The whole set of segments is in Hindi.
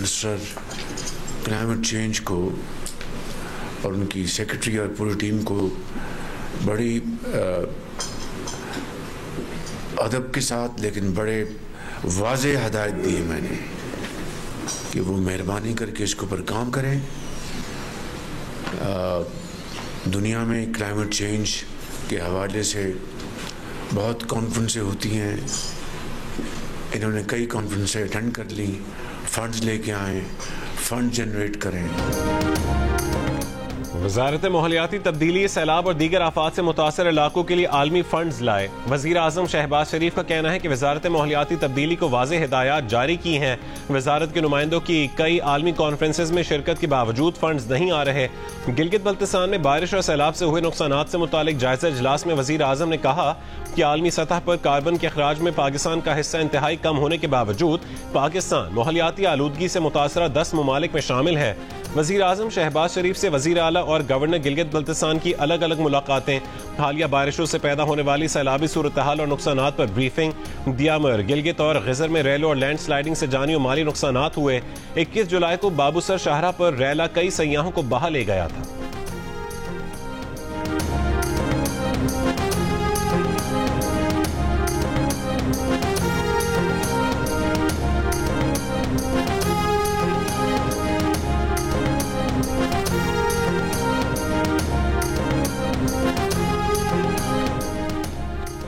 मिनिस्टर क्लाइमेट चेंज को और उनकी सेक्रेटरी और पूरी टीम को बड़ी अदब के साथ लेकिन बड़े वाज़े हदायत दी है मैंने कि वो मेहरबानी करके इसके ऊपर काम करें। दुनिया में क्लाइमेट चेंज के हवाले से बहुत कॉन्फ्रेंसें होती हैं, इन्होंने कई कॉन्फ्रेंसें अटेंड कर ली, फंड्स लेके आए, फंड जनरेट करें। वज़ारत माहौलियाती तब्दीली, सैलाब और दीगर आफात से मुतासर इलाकों के लिए आलमी फंड्स लाए। वज़ीर आज़म शहबाज शरीफ का कहना है कि वज़ारत माहौलियाती तब्दीली को वाज़ेह हिदायत जारी की हैं। वज़ारत के नुमाइंदों की कई आलमी कॉन्फ्रेंसेस में शिरकत के बावजूद फंड्स नहीं आ रहे। गिलगित बल्तिस्तान में बारिश और सैलाब से हुए नुकसानात से मुतालिक जायजा इजलास में वज़ीर आज़म ने कहा कि आलमी सतह पर कार्बन के अखराज में पाकिस्तान का हिस्सा इंतहाई कम होने के बावजूद पाकिस्तान माहौलियाती आलूदगी से मुतासरा 10 ममालिक में शामिल है। वज़ीर आज़म शहबाज शरीफ से वज़ीर आला और गवर्नर गिलगित बल्तिस्तान की अलग अलग मुलाकातें, हालिया बारिशों से पैदा होने वाली सैलाबी सूरत हाल और नुकसानात पर ब्रीफिंग, दियामर, गिलगित और गिज़र में रेलों और लैंड स्लाइडिंग से जानी और माली नुकसानात हुए। 21 जुलाई को बाबूसर शाहरा पर रेला कई सयाहों को बहा ले गया था।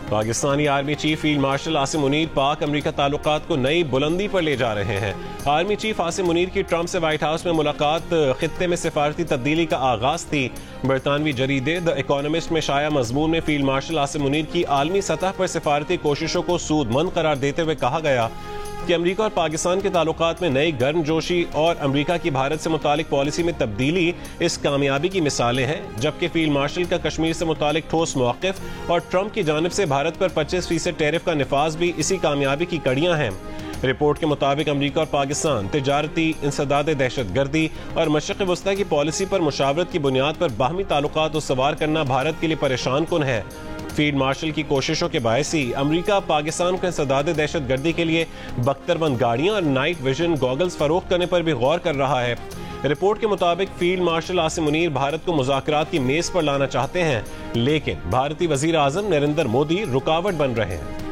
Pakistani army chief field marshal Asim Munir पाक अमरीका ताल्लुकात को नई बुलंदी पर ले जा रहे हैं। आर्मी चीफ आसिम मुनीर की ट्रंप से व्हाइट हाउस में मुलाकात खित्ते में सिफारती तब्दीली का आगाज थी। बरतानवी जरीदे द इकोनॉमिस्ट में शाया मजमून में फील्ड मार्शल आसिम मुनीर की आलमी सतह पर सिफारती कोशिशों को सूदमंद करार देते हुए कहा गया कि अमरीका और पाकिस्तान के ताल्लुकात में नई गर्मजोशी और अमरीका की भारत से मुतालिक पॉलिसी में तब्दीली इस कामयाबी की मिसालें हैं, जबकि फील्ड मार्शल का कश्मीर से मुतालिक ठोस मौक़िफ़ और ट्रंप की जानिब से भारत पर 25% टैरिफ का निफाज भी इसी कामयाबी की कड़ियां हैं। रिपोर्ट के मुताबिक अमरीका और पाकिस्तान तिजारती, इंसदाद दहशतगर्दी और मशरिक़ वस्ता की पॉलिसी पर मुशावरत की बुनियाद पर बाहमी ताल्लुकात उसवार करना भारत के लिए परेशान कुन है। फील्ड मार्शल की कोशिशों के बायस ही अमरीका पाकिस्तान को इंसदाद दहशतगर्दी के लिए बख्तरबंद गाड़ियां और नाइट विजन गॉगल्स फरोख्त करने पर भी गौर कर रहा है। रिपोर्ट के मुताबिक फील्ड मार्शल आसिम मुनीर भारत को मुज़ाकरात की मेज पर लाना चाहते हैं, लेकिन भारतीय वज़ीर आज़म नरेंद्र मोदी रुकावट बन रहे हैं।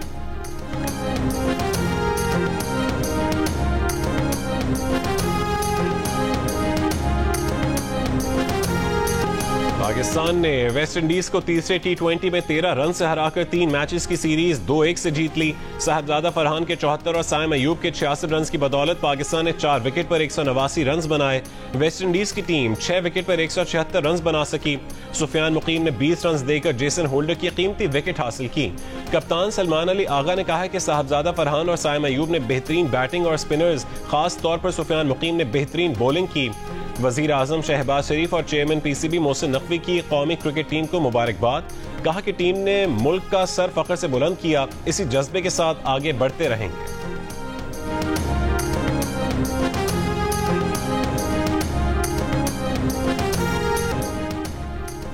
पाकिस्तान ने वेस्ट इंडीज को तीसरे T20 में 13 रन से हराकर 3 मैचेस की सीरीज 2-1 से जीत ली। साहबजादा फरहान के 74 और साइम अयूब के 66 रन की बदौलत पाकिस्तान ने 4 विकेट पर 189 रन बनाए। वेस्ट इंडीज की टीम 6 विकेट पर 176 रन बना सकी। सुफियान मुकीम ने 20 रन देकर जेसन होल्डर की कीमती विकेट हासिल की। कप्तान सलमान अली आगा ने कहा है कि साहबजादा फरहान और साइम अयूब ने बेहतरीन बैटिंग और स्पिनर्स, खास तौर पर सुफियान मुकीम ने बेहतरीन बॉलिंग की। वज़ीर आज़म शहबाज शरीफ और चेयरमैन PCB मोहसिन नकवी की कौमी क्रिकेट टीम को मुबारकबाद। कहा कि टीम ने मुल्क का सर फख्र से बुलंद किया, इसी जज्बे के साथ आगे बढ़ते रहेंगे।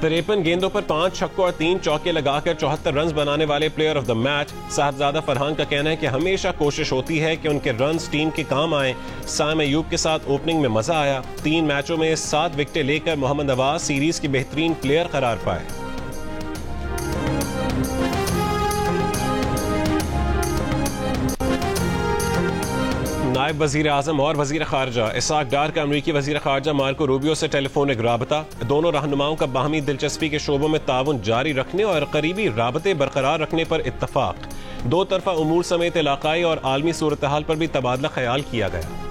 53 गेंदों पर 5 छक्कों और 3 चौके लगाकर 74 रन बनाने वाले player of the match Sahibzada Farhan का कहना है कि हमेशा कोशिश होती है कि उनके रन्स टीम के काम आए। साइम अयूब के साथ ओपनिंग में मजा आया। 3 मैचों में 7 विकेटें लेकर मोहम्मद अवाज सीरीज के बेहतरीन प्लेयर करार पाए। नायब वज़ीर आज़म और वज़ीर ख़ारजा इसाक डार का अमरीकी वज़ीर ख़ारजा मार्को रूबियो से टेलीफोनिक राबता। दोनों रहनुमाओं का बाहमी दिलचस्पी के शोबों में ताउन जारी रखने और करीबी राबते बरकरार रखने पर इत्तफाक। दो तरफा उमूर समेत इलाकाई और आलमी सूरत हाल पर भी तबादला ख्याल किया गया।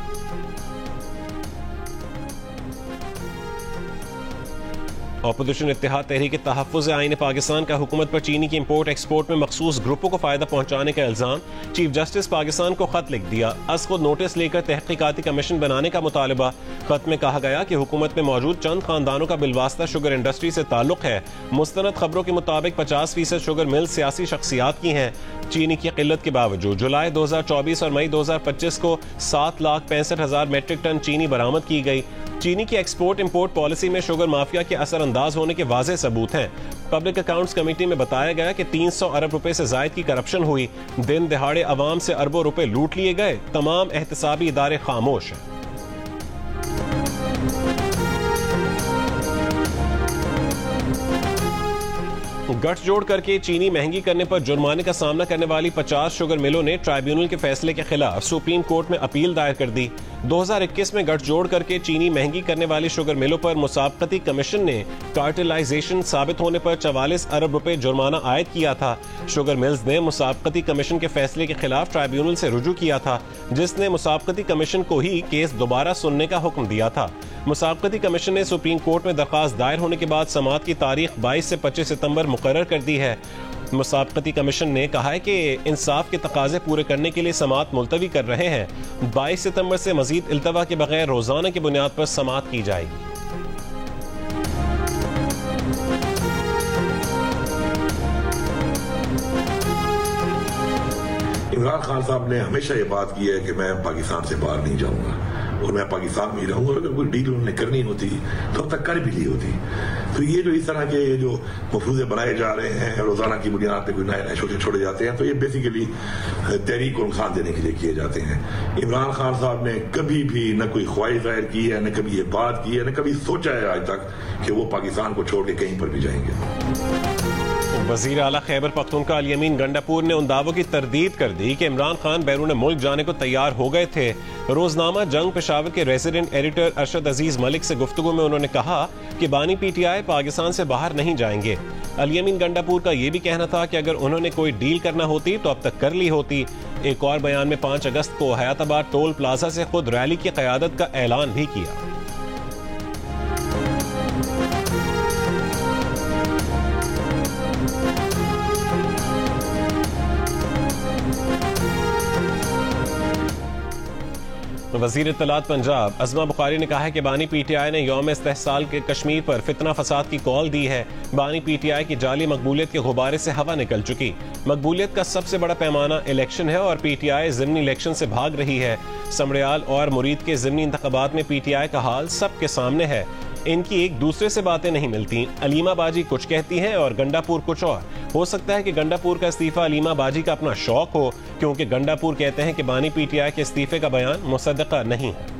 अपोजिशन इत्तेहाद तहरीक तहफ़्फ़ुज़ आईन पाकिस्तान का हुकूमत पर चीनी की इम्पोर्ट एक्सपोर्ट में मखसूस ग्रुपों को फायदा पहुंचाने का इल्जाम। चीफ जस्टिस पाकिस्तान को खत लिख दिया। खुद नोटिस लेकर तहकीकाती कमीशन बनाने का मुतालबा। खत में कहा गया कि हुकूमत में मौजूद चंद खानदानों का बिलवास्ता शुगर इंडस्ट्री से ताल्लुक है। मुस्तनद खबरों के मुताबिक 50% शुगर मिल सियासी शख्सियात की हैं। चीनी की किल्लत के बावजूद जुलाई 2024 और मई 2025 को 7,65,000 मेट्रिक टन चीनी बरामद की गई। चीनी की एक्सपोर्ट इंपोर्ट पॉलिसी में शुगर माफिया के असरअंदाज होने के वाज़ेह सबूत हैं। पब्लिक अकाउंट्स कमेटी में बताया गया कि 300 अरब रुपए से जायद की करप्शन हुई। दिन दहाड़े अवाम से अरबों रुपए लूट लिए गए। तमाम एहतसाबी इदारे खामोश हैं। गठजोड़ करके चीनी महंगी करने पर जुर्माने का सामना करने वाली 50 शुगर मिलों ने ट्राइब्यूनल के फैसले के खिलाफ सुप्रीम कोर्ट में अपील दायर कर दी। 2021 में गठजोड़ करके चीनी महंगी करने वाली शुगर मिलों पर मुसाबकती कमीशन ने कार्टेलाइजेशन साबित होने पर 44 अरब रुपए जुर्माना आयद किया था। शुगर मिल्स ने मुसाबकती कमीशन के फैसले के खिलाफ ट्राइब्यूनल से रुजू किया था, जिसने मुसाबकती कमीशन को ही केस दोबारा सुनने का हुक्म दिया था। मुसाबकती कमीशन ने सुप्रीम कोर्ट में दरखास्त दायर होने के बाद समाअत की तारीख 22 से 25 सितंबर मुकर्रर कर दी है। मुसाबकती कमीशन ने कहा है कि इंसाफ के तकाजे पूरे करने के लिए समाअत मुलतवी कर रहे हैं। 22 सितंबर से मजीद इल्तवा के बगैर रोजाना की बुनियाद पर समाअत की जाएगी। इमरान खान साहब ने हमेशा ये बात की है कि मैं पाकिस्तान से बाहर नहीं जाऊंगा और मैं पाकिस्तान में ही रहूंगा। अगर कोई डील उन्होंने करनी होती तो अब तक कर भी ली होती। तो ये जो इस तरह के जो मफरूज़े बनाए जा रहे हैं, रोजाना की बुनियाद पे कोई नए नए छोड़े जाते हैं, तो ये बेसिकली तहरीक को नुकसान देने के लिए किए जाते हैं। इमरान खान साहब ने कभी भी न कोई ख्वाहिश जाहिर की है, न कभी ये बात की है, न कभी सोचा है आज तक कि वो पाकिस्तान को छोड़ के कहीं पर भी जाएंगे। वजीर आला खैबर पख्तूनख्वा अल-यमीन गंडापुर ने उन दावों की तरदीद कर दी कि इमरान खान बैरून मुल्क जाने को तैयार हो गए थे। रोजनामा जंग पेशावर के रेजिडेंट एडिटर अरशद अजीज मलिक से गुफ्तगू में उन्होंने कहा कि बानी पीटीआई पाकिस्तान से बाहर नहीं जाएंगे। अल-यमीन गंडापुर का यह भी कहना था कि अगर उन्होंने कोई डील करना होती तो अब तक कर ली होती। एक और बयान में 5 अगस्त को हयाताबाद टोल प्लाजा से खुद रैली की क़यादत का ऐलान भी किया। वजीर इत्तलात पंजाब अज़मा बुखारी ने कहा है कि बानी पीटीआई ने यौम इस्तेहसाल के कश्मीर पर फितना फसाद की कॉल दी है। बानी पीटीआई की जाली मकबूलियत के गुब्बारे से हवा निकल चुकी। मकबूलियत का सबसे बड़ा पैमाना इलेक्शन है और पीटीआई ज़िमनी इलेक्शन से भाग रही है। समड़ियाल और मुरीद के ज़िमनी इंतखाबात में पीटीआई का हाल सबके सामने है। इनकी एक दूसरे से बातें नहीं मिलती। अलीमा बाजी कुछ कहती हैं और गंडापुर कुछ और। हो सकता है कि गंडापुर का इस्तीफा अलीमा बाजी का अपना शौक हो, क्योंकि गंडापुर कहते हैं कि बानी पीटीआई के इस्तीफे का बयान मुसद्दका नहीं है।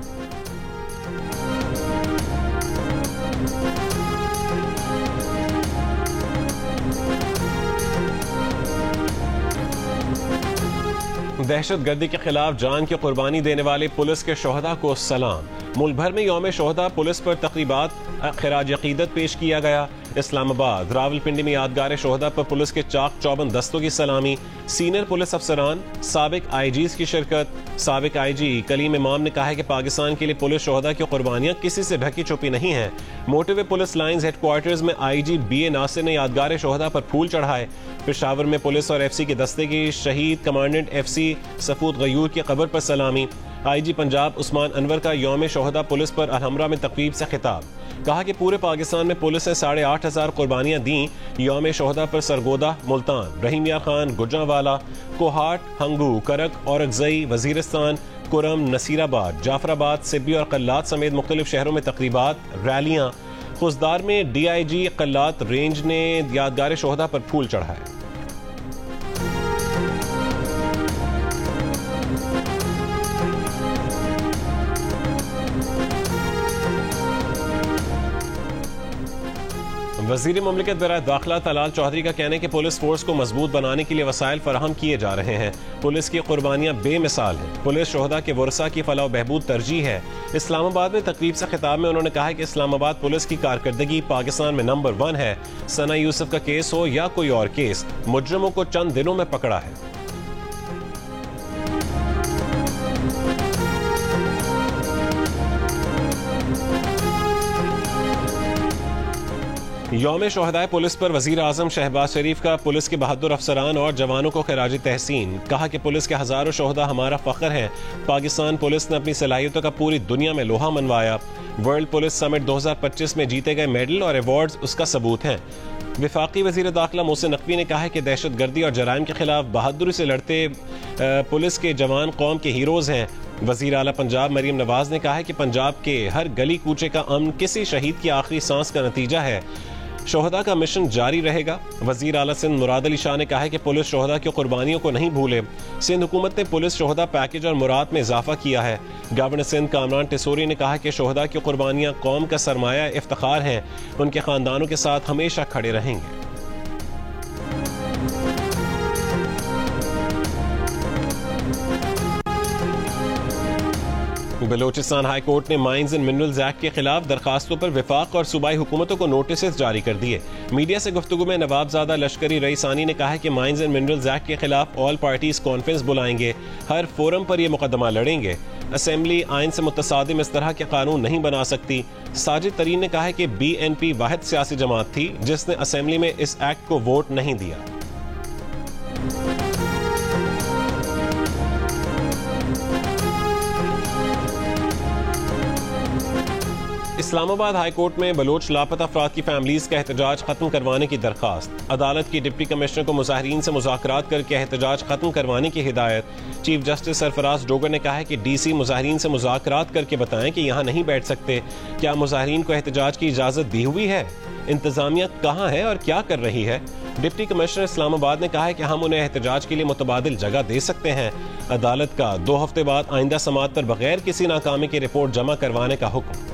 दहशत गर्दी के खिलाफ जान की कुर्बानी देने वाले पुलिस के शोहदा को सलाम। मुल्क भर में यौम शोहदा पुलिस पर तकरीबात खिराज अकीदत पेश किया गया। इस्लामाबाद रावलपिंडी में यादगार शोहदा पर पुलिस के चाक चौबंद दस्तों की सलामी। सीनियर पुलिस अफसरान, साबिक आईजीज की शिरकत। साबिक आईजी कलीम इमाम ने कहा है कि पाकिस्तान के लिए पुलिस शोहदा की कुर्बानियां किसी से ढकी छुपी नहीं है। मोटरवे पुलिस लाइन्स हेडक्वार्टर्स में आईजी BA नासिर ने यादगार शोहदा पर फूल चढ़ाए। पेशावर में पुलिस और FC के दस्ते की शहीद कमांडेंट FC सफूद गयूर की कब्र पर सलामी। IG पंजाब उस्मान अनवर का यौम शोहदा पुलिस पर अलहमरा में तकरीब से खिताब। कहा कि पूरे पाकिस्तान में पुलिस ने 8,500 कुर्बानियां दी। यौम शोहदा पर सरगोदा, मुल्तान, रहीम यार खान, गुजरांवाला, कोहाट, हंगू, करक, औरकजई, वजीरिस्तान, कुरम, नसीराबाद, जाफराबाद, सिब्बी और कल्लात समेत मुख्तलिफ शहरों में तकरीबात, रैलियां। खुजदार में DIG कल्लात रेंज ने यादगार शोहदा पर फूल चढ़ाए। वज़ीर मुमलिकत बराए दाखिला तलाल चौधरी का कहना है कि पुलिस फोर्स को मजबूत बनाने के लिए वसाइल फराहम किए जा रहे हैं। पुलिस की कुर्बानियां बेमिसाल हैं। पुलिस शोहदा के वर्सा की फलाह बहबूद तरजीह है। इस्लामाबाद में तकरीब से खिताब में उन्होंने कहा कि इस्लामाबाद पुलिस की कारकर्दगी पाकिस्तान में नंबर 1 है। सना यूसुफ का केस हो या कोई और केस, मुजरिमों को चंद दिनों में पकड़ा है। यौम शोहदाए पुलिस पर वजीर आजम शहबाज शरीफ का पुलिस के बहादुर अफसरान और जवानों को खिराज तहसीन। कहा कि पुलिस के हजारों शोहदा हमारा फख्र हैं। पाकिस्तान पुलिस ने अपनी सलाहियतों का पूरी दुनिया में लोहा मनवाया। वर्ल्ड पुलिस समिट 2025 में जीते गए मेडल और अवार्ड्स उसका सबूत हैं। वफाकी वजीर दाखिला मोहसिन नकवी ने कहा है कि दहशत गर्दी और जराइम के खिलाफ बहादुरी से लड़ते पुलिस के जवान कौम के हीरोज हैं। वजीर आला पंजाब मरीम नवाज ने कहा है कि पंजाब के हर गली कूचे का अमन किसी शहीद की आखिरी सांस का नतीजा है। शोहदा का मिशन जारी रहेगा। वजीर आला सिंध मुराद अली शाह ने कहा है कि पुलिस शोहदा की कुर्बानियों को नहीं भूले। सिंध हुकूमत ने पुलिस शोहदा पैकेज और मुराद में इजाफा किया है। गवर्नर सिंध कामरान टिसोरी ने कहा कि शोहदा की कुर्बानियां कौम का सरमाया इफ्तिखार हैं। उनके खानदानों के साथ हमेशा खड़े रहेंगे। बलूचिस्तान हाई कोर्ट ने माइंस एंड मिनरल्स एक्ट के खिलाफ दरखास्तों पर विफाक और सूबाई हुकूमतों को नोटिस जारी कर दिए। मीडिया से गुफ्तगू में नवाबजादा लश्करी रईसानी ने कहा है कि माइंस एंड मिनरल्स एक्ट के खिलाफ ऑल पार्टीज कॉन्फ्रेंस बुलाएंगे, हर फोरम पर यह मुकदमा लड़ेंगे। असेंबली आइन से मुतसादिम इस तरह के कानून नहीं बना सकती। साजिद तरीन ने कहा है कि BNP वाहिद सियासी जमात थी जिसने असेंबली में इस एक्ट को वोट नहीं दिया। इस्लामाबाद हाई कोर्ट में बलोच लापता अफराद की फैमिलीज का एहतजाज खत्म करवाने की दरखास्त। अदालत की डिप्टी कमिश्नर को मुजाहिरीन से मुज़ाकरात करके एहतजाज खत्म करवाने की हिदायत। चीफ जस्टिस सरफराज डोगर ने कहा है कि DC मुजाहिरीन से मुज़ाकरात करके बताएं कि यहाँ नहीं बैठ सकते। क्या मुजाहिरीन को एहतजाज की इजाज़त दी हुई है? इंतजामिया कहाँ है और क्या कर रही है? डिप्टी कमिश्नर इस्लामाबाद ने कहा है कि हम उन्हें एहतजाज के लिए मुतबादिल जगह दे सकते हैं। अदालत का 2 हफ्ते बाद आइंदा समाअत पर बगैर किसी नाकामी की रिपोर्ट जमा करवाने का हुक्म।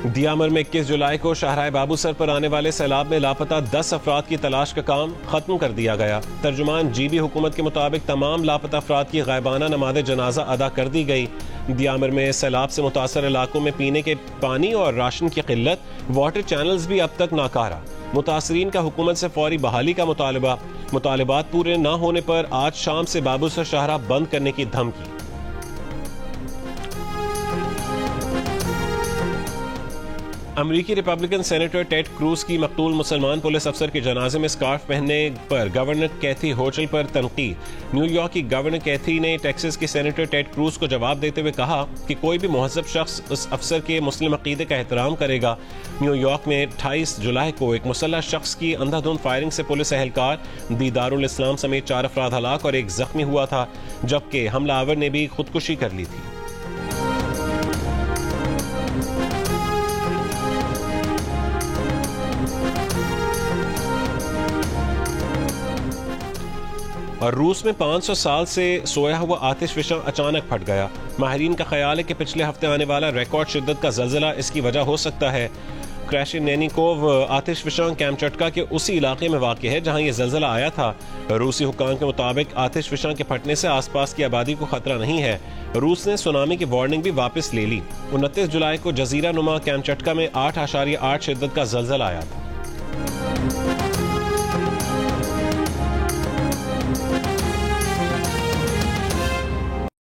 दियामर में 21 जुलाई को शाहराह बाबूसर पर आने वाले सैलाब में लापता 10 अफराद की तलाश का काम खत्म कर दिया गया। तर्जुमान GB हुकूमत के मुताबिक तमाम लापता अफराद की गायबाना नमाज़ जनाजा अदा कर दी गई। दियामर में सैलाब से मुतासर इलाकों में पीने के पानी और राशन की किल्लत, वाटर चैनल्स भी अब तक नाकारा। मुतासरीन का हुकूमत से फौरी बहाली का मुतालबात पूरे न होने पर आज शाम से बाबूसर शाहराह बंद करने की धमकी। अमरीकी रिपब्लिकन सेनेटर टेड क्रूज की मकतूल मुसलमान पुलिस अफसर के जनाजे में स्कार्फ पहनने पर गवर्नर कैथी होचल पर तनकीद। न्यूयॉर्क की गवर्नर कैथी ने टेक्सास के सेनेटर टेड क्रूज को जवाब देते हुए कहा कि कोई भी मुहज़्ज़ब शख्स उस अफसर के मुस्लिम अकीदे का एहतराम करेगा। न्यूयॉर्क में 28 जुलाई को एक मुसल्लह शख्स की अंधाधुंध फायरिंग से पुलिस एहलकार दीदारुल इस्लाम समेत 4 अफराद हलाक और 1 जख्मी हुआ था, जबकि हमलावर ने भी खुदकुशी कर ली थी। और रूस में 500 साल से सोया हुआ आतिशफिशां अचानक फट गया। माहिरीन का ख्याल है कि पिछले हफ्ते आने वाला रिकॉर्ड शिद्दत का ज़लज़ला इसकी वजह हो सकता है। क्रेशिनेनिकोव आतिशफिशां कैमचटका के उसी इलाके में वाक़ है जहां यह ज़लज़ला आया था। रूसी हुक्काम के मुताबिक आतिशफिशां के फटने से आसपास की आबादी को खतरा नहीं है। रूस ने सुनामी की वार्निंग भी वापस ले ली। 29 जुलाई को जजीरा नुमा कैमचटका में 8.8 शिद्दत का ज़लज़ला आया था।